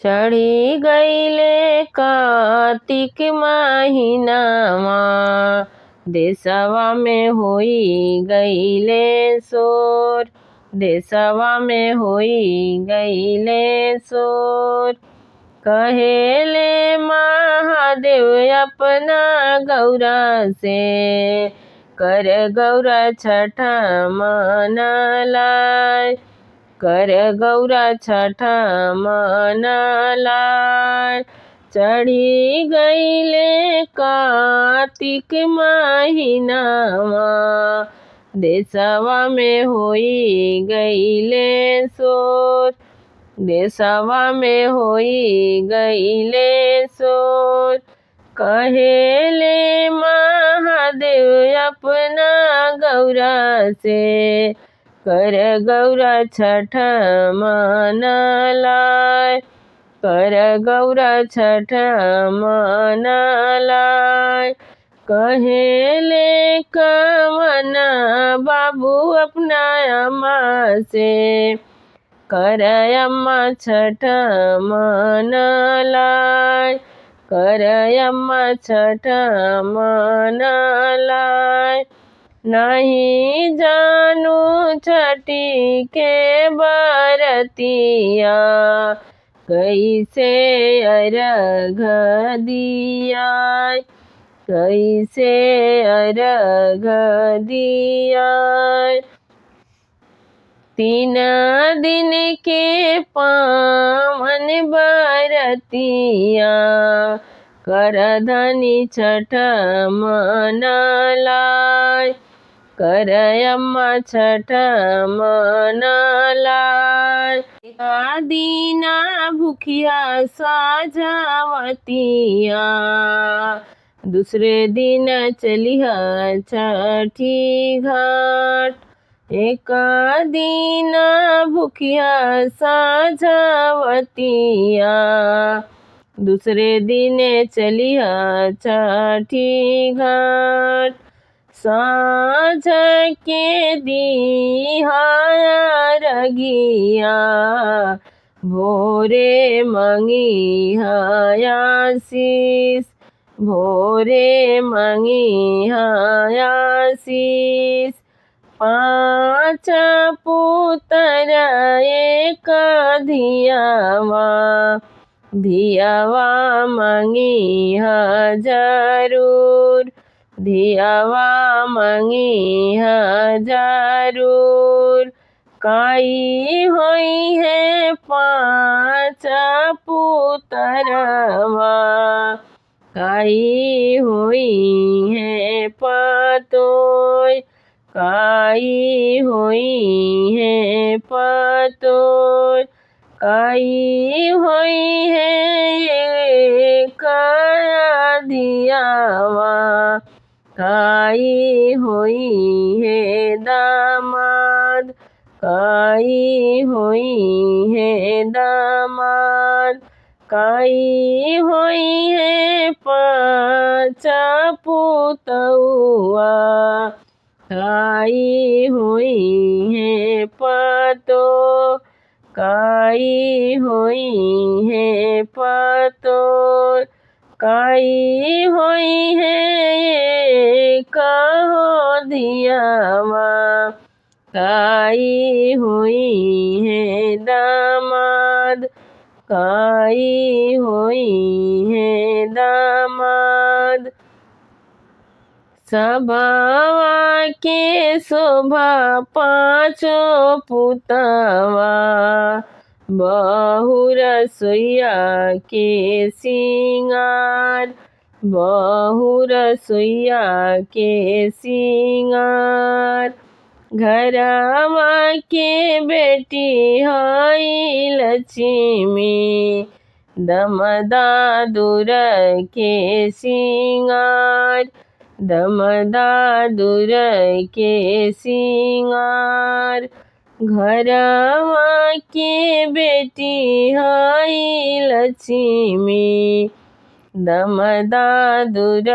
चढ़ी गईले कार्तिक महीनावा, देशवा में होई गईले शोर, देशवा में होई गईले शोर। कहेले महादेव अपना गौरा से, कर गौरा छठा मनलाय, कर गौरा छठा मनलाय। चढ़ी गईले कार्तिक महीनावा, देशवा में होई गईले शोर, देशवा में होई गईले शोर। कहेले महादेव अपना गौरा से, कर गौरा छठा मनलाय, कर गौरा छठा मनलाय। कहेले कवना बाबू अपना अम्मा से, कर अम्मा छठा मनलाय, कर अम्मा छठा मनलाय। नहीं जानू छठी के बरतिया, कैसे अर्घ दियाय, कैसे अर्घ दियाय। 3 दिन के पावन बरतिया, कर धनी छठा मनलाय, कर अम्मा छठा मनलाय। दीना भूखिया साझावतिया, दूसरे दिन चलिहा छठी घाट। एक दिन भूखिया साझावतिया, दूसरे दिन चलिहा छठी घाट। साँझ के दिहा अर्घिया, भोरे मंगिहा आशीष, भोरे मंगिहा आशीष। 5 पुत्र एक धियावा, धियावा मंगिहा जरूर, धियावा मंगिहा जरूर। काई होई है 5 पुत्रवा, काई होई है पतोय, काई होई है पतोय। काई होई है काया धियावा, काई होई है दामाद, काई होई है दामाद। काई होई है 5 पुतौआ, काई होई है पतो, काई होई है पतो। काई होई है कहो धियावा, काई होई है दामाद, काई होई है दामाद। सबवा के शोभा 5 पुतवा, बहु रसोइया के सिंगार, बहु रसोइया के सिंगार। घरवा के बेटी हई लक्ष्मी, दमदादुर के सिंगार, दमदादुर के सिंगार। घरवा के बेटी हई लक्ष्मी, दमदादुर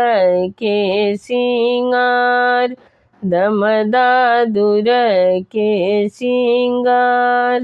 के सिंगार, दमदादुर के सिंगार।